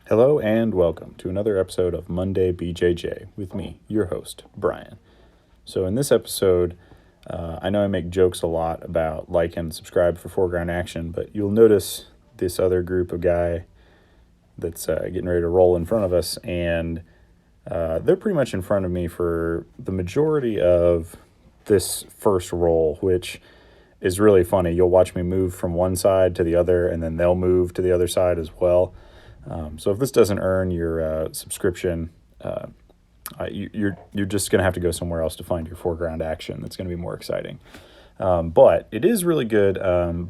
Hello and welcome to another episode of Monday BJJ with me, your host, Brian. So, in this episode, I know I make jokes a lot about like and subscribe for foreground action, but you'll notice this other group of guy that's getting ready to roll in front of us, and they're pretty much in front of me for the majority of this first roll, which is really funny. You'll watch me move from one side to the other, and then they'll move to the other side as well. So if this doesn't earn your subscription, you're just going to have to go somewhere else to find your foreground action. That's going to be more exciting. But it is really good.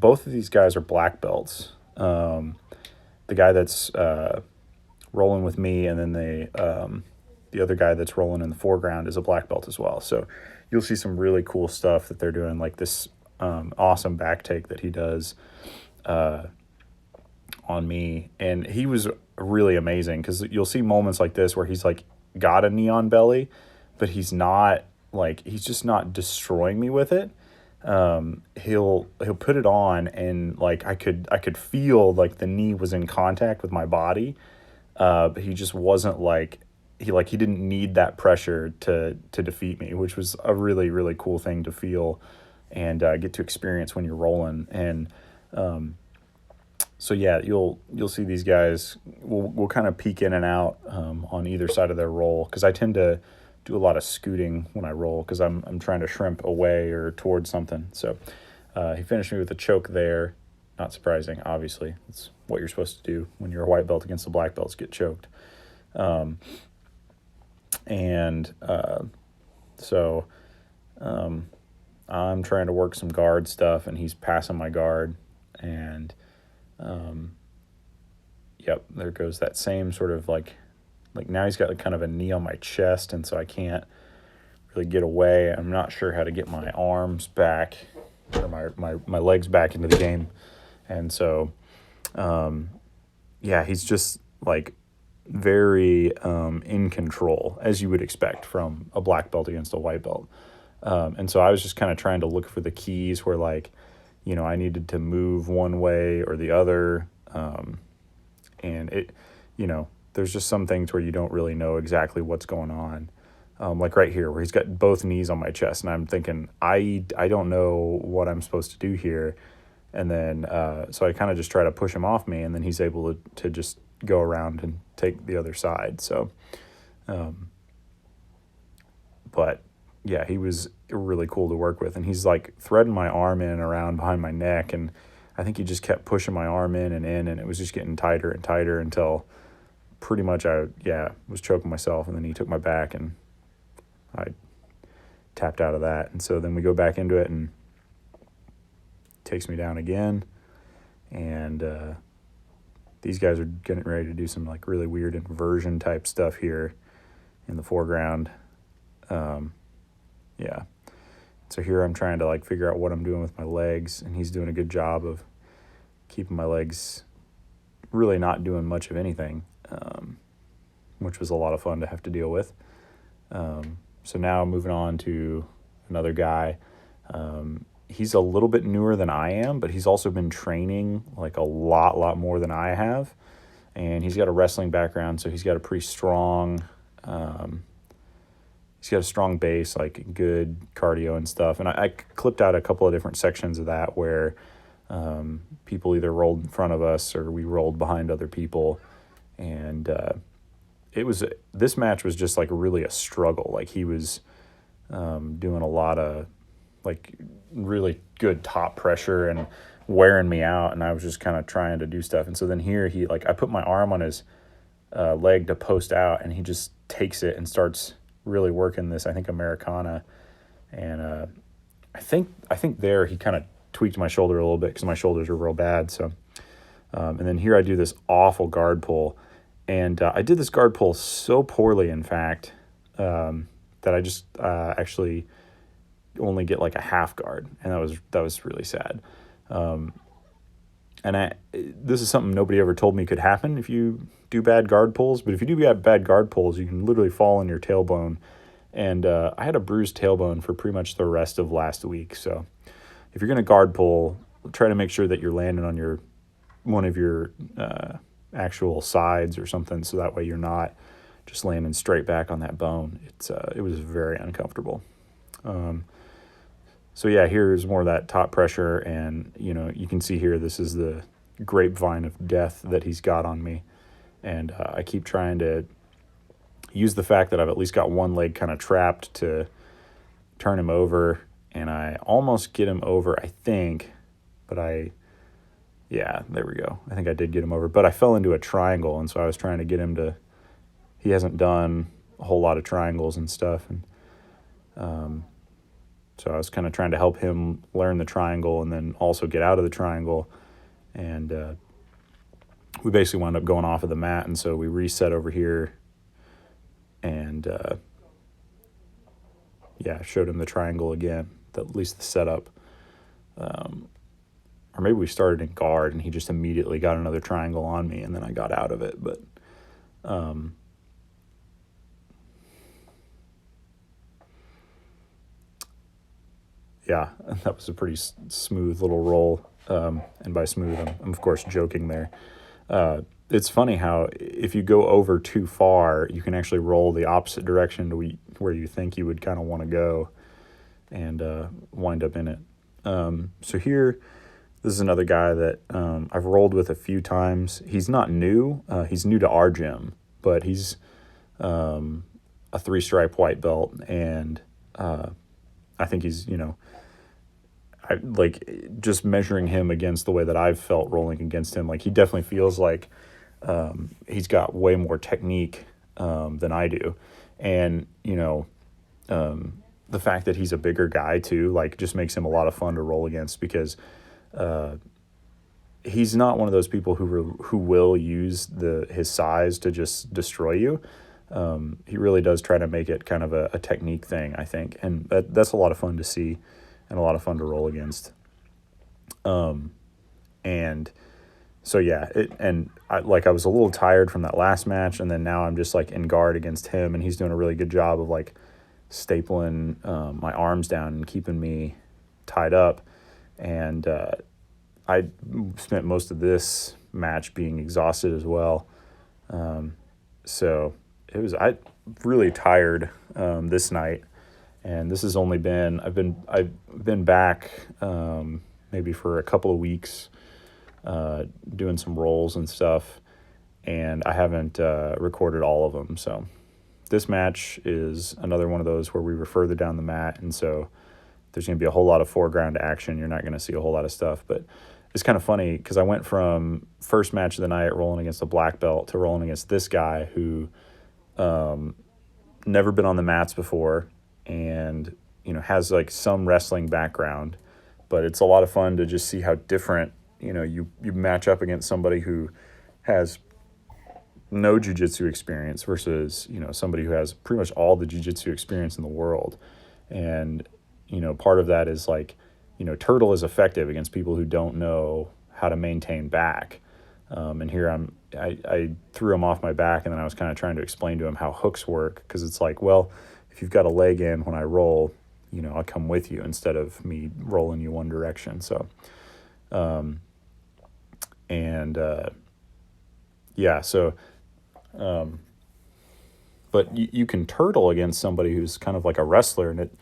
Both of these guys are black belts. The guy that's rolling with me, and then the other guy that's rolling in the foreground is a black belt as well. So you'll see some really cool stuff that they're doing, like this awesome back take that he does on me. And he was really amazing because you'll see moments like this where he's like got a knee on belly, but he's just not destroying me with it. He'll put it on, and like I could feel like the knee was in contact with my body, but he just wasn't he didn't need that pressure to defeat me, which was a really, really cool thing to feel and get to experience when you're rolling. And so yeah, you'll see these guys. We'll kind of peek in and out on either side of their roll, because I tend to do a lot of scooting when I roll because I'm trying to shrimp away or towards something. So he finished me with a choke there. Not surprising, obviously. It's what you're supposed to do when you're a white belt against the black belts, get choked. So I'm trying to work some guard stuff, and he's passing my guard. And yep, there goes that same sort of like now he's got like kind of a knee on my chest, and so I can't really get away. I'm not sure how to get my arms back or my legs back into the game. And so, yeah, he's just like very in control, as you would expect from a black belt against a white belt. And so I was just kind of trying to look for the keys where I needed to move one way or the other. And it, there's just some things where you don't really know exactly what's going on. Like right here where he's got both knees on my chest, and I'm thinking, I don't know what I'm supposed to do here. And then, so I kind of just try to push him off me, and then he's able to just go around and take the other side. So, but yeah, he was really cool to work with, and he's like threading my arm in and around behind my neck, and I think he just kept pushing my arm in, and it was just getting tighter and tighter until pretty much I was choking myself, and then he took my back, and I tapped out of that. And so then we go back into it, and takes me down again, and these guys are getting ready to do some like really weird inversion type stuff here in the foreground. Yeah. So here I'm trying to like figure out what I'm doing with my legs, and he's doing a good job of keeping my legs really not doing much of anything, which was a lot of fun to have to deal with. So now moving on to another guy. He's a little bit newer than I am, but he's also been training like a lot more than I have. And he's got a wrestling background, so he's got a pretty strong, he's got a strong base, like good cardio and stuff. And I clipped out a couple of different sections of that where people either rolled in front of us or we rolled behind other people. And this match was just like really a struggle. Like he was doing a lot of like really good top pressure and wearing me out, and I was just kind of trying to do stuff. And so then here I put my arm on his leg to post out, and he just takes it and starts really working this, I think, Americana. And I think there he kind of tweaked my shoulder a little bit because my shoulders are real bad. So and then here I do this awful guard pull, and I did this guard pull so poorly, in fact, that I just actually only get like a half guard, and that was really sad. And this is something nobody ever told me could happen if you do bad guard pulls, but if you do bad guard pulls, you can literally fall on your tailbone. And I had a bruised tailbone for pretty much the rest of last week. So if you're going to guard pull, try to make sure that you're landing on one of your actual sides or something, so that way you're not just landing straight back on that bone. It was very uncomfortable. So yeah, here's more of that top pressure, and you can see here, this is the grapevine of death that he's got on me, and I keep trying to use the fact that I've at least got one leg kind of trapped to turn him over, and I almost get him over, I think, but yeah, there we go. I think I did get him over, but I fell into a triangle, and so I was trying to get him to, he hasn't done a whole lot of triangles and stuff, and so I was kind of trying to help him learn the triangle and then also get out of the triangle, and we basically wound up going off of the mat, and so we reset over here, and yeah, showed him the triangle again, at least the setup. Or maybe we started in guard and he just immediately got another triangle on me, and then I got out of it. But yeah, that was a pretty smooth little roll. And by smooth, I'm of course joking there. It's funny how if you go over too far, you can actually roll the opposite direction to where you think you would kind of want to go, and wind up in it. So here, this is another guy that I've rolled with a few times. He's not new. He's new to our gym, but he's a 3-stripe white belt, and I think he's, I like just measuring him against the way that I've felt rolling against him. Like, he definitely feels like he's got way more technique than I do, and the fact that he's a bigger guy too, like, just makes him a lot of fun to roll against, because he's not one of those people who will use his size to just destroy you. He really does try to make it kind of a technique thing, I think, and that's a lot of fun to see and a lot of fun to roll against. And so yeah, I was a little tired from that last match, and then now I'm just like in guard against him, and he's doing a really good job of like stapling my arms down and keeping me tied up. And I spent most of this match being exhausted as well. So I really tired this night, and this has only been, I've been back maybe for a couple of weeks doing some rolls and stuff, and I haven't recorded all of them. So this match is another one of those where we were further down the mat, and so there's going to be a whole lot of foreground action. You're not going to see a whole lot of stuff, but it's kind of funny because I went from first match of the night rolling against a black belt to rolling against this guy who never been on the mats before, and has like some wrestling background, but it's a lot of fun to just see how different you match up against somebody who has no jiu-jitsu experience versus somebody who has pretty much all the jiu-jitsu experience in the world. And part of that is like, Turtle is effective against people who don't know how to maintain back. And here I threw him off my back, and then I was kind of trying to explain to him how hooks work, because it's like, well, if you've got a leg in when I roll, I'll come with you instead of me rolling you one direction. So, yeah, so, but you can turtle against somebody who's kind of like a wrestler, and it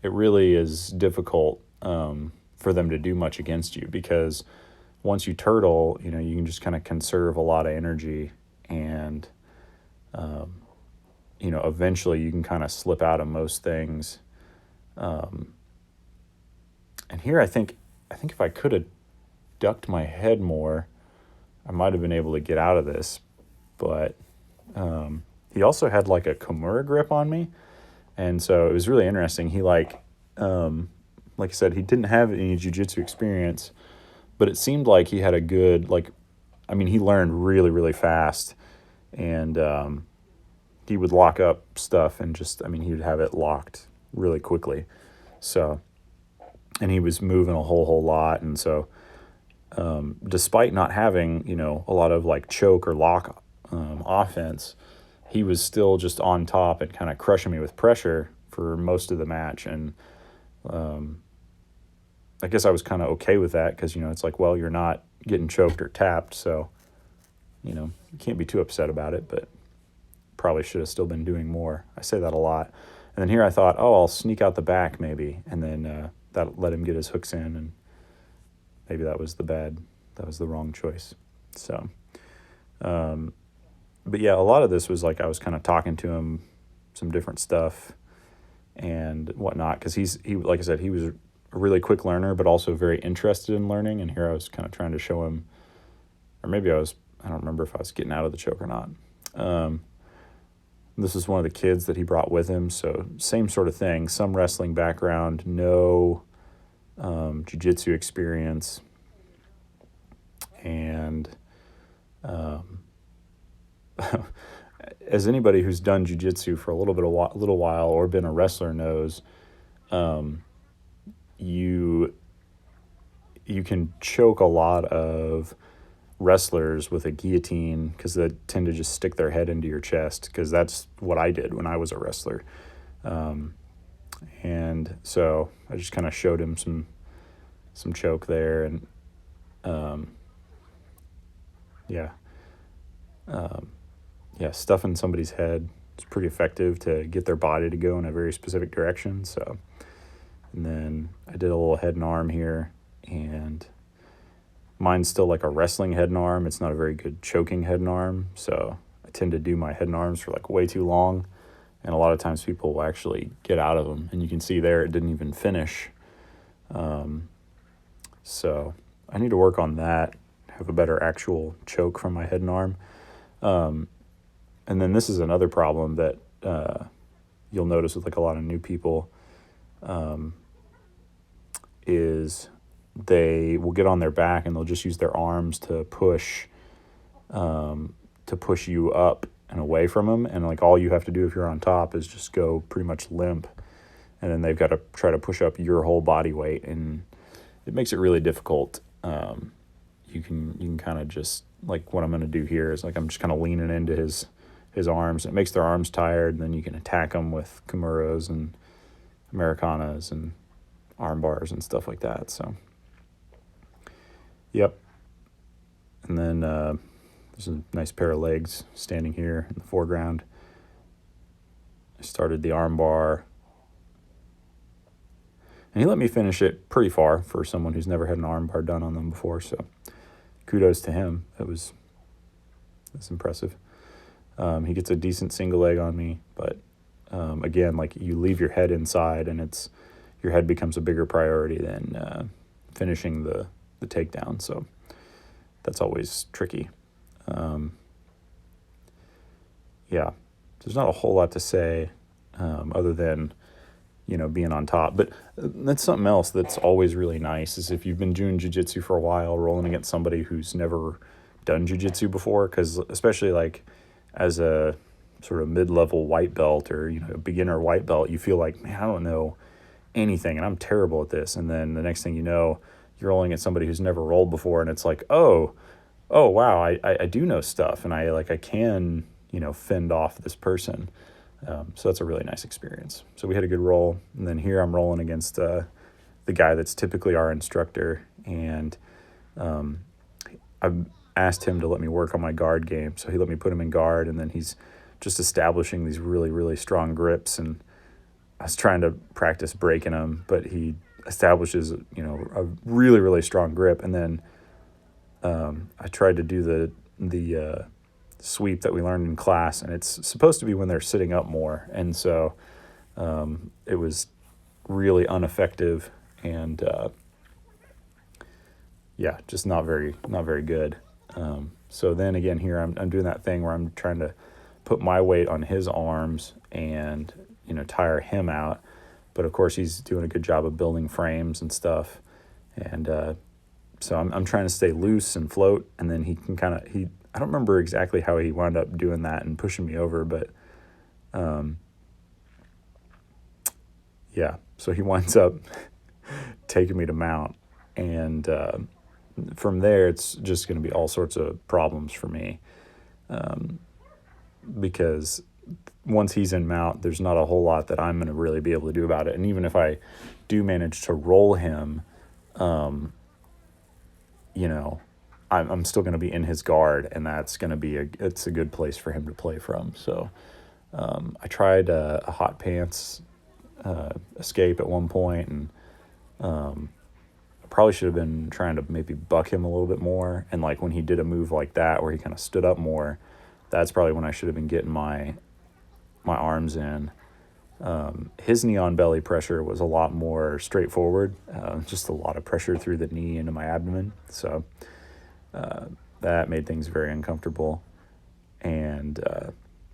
really is difficult for them to do much against you, because once you turtle, you can just kind of conserve a lot of energy, and eventually you can kind of slip out of most things. And here I think if I could have ducked my head more, I might have been able to get out of this. But he also had like a Kimura grip on me, and so it was really interesting. He like I said, he didn't have any jiu-jitsu experience, but it seemed like he had a good, he learned really, really fast, and he would lock up stuff and just, he would have it locked really quickly. So, and he was moving a whole lot, and so despite not having, a lot of like choke or lock offense, he was still just on top and kind of crushing me with pressure for most of the match. And I guess I was kind of okay with that, because it's like, well, you're not getting choked or tapped, so you can't be too upset about it, but probably should have still been doing more. I say that a lot. And then here I thought, oh, I'll sneak out the back maybe, and then that let him get his hooks in, and maybe that was the wrong choice. So, but yeah, a lot of this was like I was kind of talking to him some different stuff and whatnot, because he like I said, he was a really quick learner, but also very interested in learning. And here I was kind of trying to show him, or maybe I don't remember if I was getting out of the choke or not. This is one of the kids that he brought with him, so same sort of thing. Some wrestling background, no jiu-jitsu experience, and as anybody who's done jiu-jitsu for a little while or been a wrestler knows, you can choke a lot of wrestlers with a guillotine because they tend to just stick their head into your chest, because that's what I did when I was a wrestler. And so I just kind of showed him some choke there, and stuffing somebody's head is pretty effective to get their body to go in a very specific direction. So, and then I did a little head and arm here, and mine's still like a wrestling head and arm. It's not a very good choking head and arm, so I tend to do my head and arms for like way too long, and a lot of times people will actually get out of them, and you can see there it didn't even finish. So I need to work on that, have a better actual choke from my head and arm. And then this is another problem that you'll notice with like a lot of new people, is they will get on their back and they'll just use their arms to push you up and away from them. And like all you have to do if you're on top is just go pretty much limp. And then they've got to try to push up your whole body weight, and it makes it really difficult. You can kind of just, like what I'm going to do here is like I'm just kind of leaning into his arms. It makes their arms tired, and then you can attack them with Kimuras and Americanas and arm bars and stuff like that. So, yep. And then there's a nice pair of legs standing here in the foreground. I started the arm bar, and he let me finish it pretty far for someone who's never had an arm bar done on them before. So kudos to him. That's impressive. He gets a decent single leg on me, but again, like you leave your head inside, and your head becomes a bigger priority than finishing the takedown. So that's always tricky. There's not a whole lot to say other than being on top. But that's something else that's always really nice, is if you've been doing jiu-jitsu for a while, rolling against somebody who's never done jiu-jitsu before, because especially like as a sort of mid-level white belt or beginner white belt, you feel like, man, I don't know anything and I'm terrible at this. And then the next thing you know, you're rolling at somebody who's never rolled before, and it's like, oh wow, I do know stuff, and I can fend off this person. So that's a really nice experience. So we had a good roll, and then here I'm rolling against the guy that's typically our instructor, and I've asked him to let me work on my guard game. So he let me put him in guard, and then he's just establishing these really, really strong grips, and I was trying to practice breaking them, but he establishes a really, really strong grip, and then I tried to do the sweep that we learned in class, and it's supposed to be when they're sitting up more, and so it was really ineffective, and just not very good. So then again here I'm doing that thing where I'm trying to put my weight on his arms and tire him out, but of course he's doing a good job of building frames and stuff, and so I'm trying to stay loose and float, and then he can I don't remember exactly how he wound up doing that and pushing me over, but so he winds up taking me to mount, and from there it's just going to be all sorts of problems for me, because once he's in mount, there's not a whole lot that I'm going to really be able to do about it. And even if I do manage to roll him, I'm still going to be in his guard, and that's going to be it's a good place for him to play from. So I tried a hot pants escape at one point, and I probably should have been trying to maybe buck him a little bit more. And like when he did a move like that where he kind of stood up more, that's probably when I should have been getting my arms in. His knee on belly pressure was a lot more straightforward, just a lot of pressure through the knee into my abdomen. So that made things very uncomfortable. And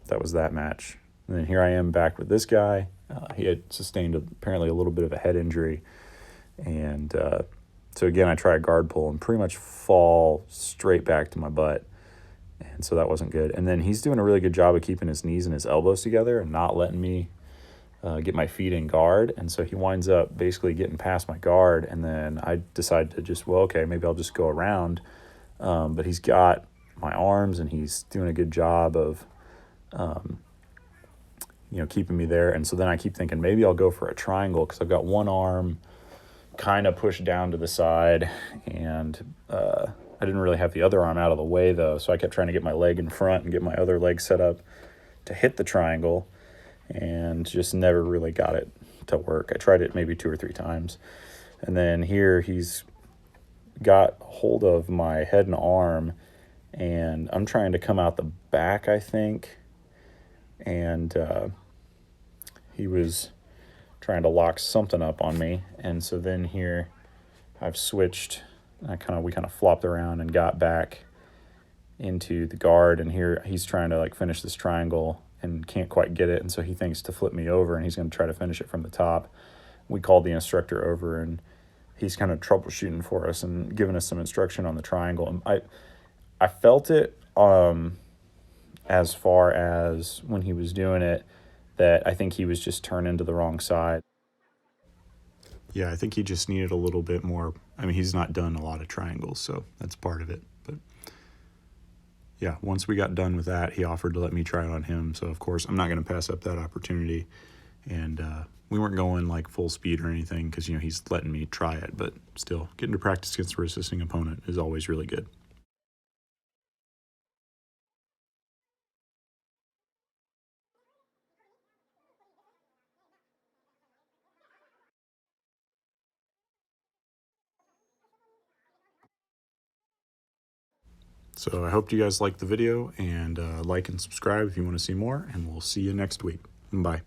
that was that match. And then here I am back with this guy. He had sustained apparently a little bit of a head injury. And so again, I try a guard pull and pretty much fall straight back to my butt. And so that wasn't good. And then he's doing a really good job of keeping his knees and his elbows together and not letting me get my feet in guard. And so he winds up basically getting past my guard. And then I decide to just, well, okay, maybe I'll just go around. But he's got my arms and he's doing a good job of, keeping me there. And so then I keep thinking maybe I'll go for a triangle because I've got one arm kind of pushed down to the side, and I didn't really have the other arm out of the way though, so I kept trying to get my leg in front and get my other leg set up to hit the triangle, and just never really got it to work. I tried it maybe 2 or 3 times, and then here he's got hold of my head and arm, and I'm trying to come out the back, I think, and he was trying to lock something up on me. And so then here I've switched. We kind of flopped around and got back into the guard. And here he's trying to like finish this triangle and can't quite get it. And so he thinks to flip me over and he's going to try to finish it from the top. We called the instructor over and he's kind of troubleshooting for us and giving us some instruction on the triangle. And I felt it as far as when he was doing it, that I think he was just turning to the wrong side. Yeah, I think he just needed a little bit more. I mean, he's not done a lot of triangles, so that's part of it. But yeah, once we got done with that, he offered to let me try it on him. So, of course, I'm not going to pass up that opportunity. And we weren't going like full speed or anything because, he's letting me try it. But still, getting to practice against a resisting opponent is always really good. So I hope you guys liked the video, and like and subscribe if you want to see more, and we'll see you next week. Bye.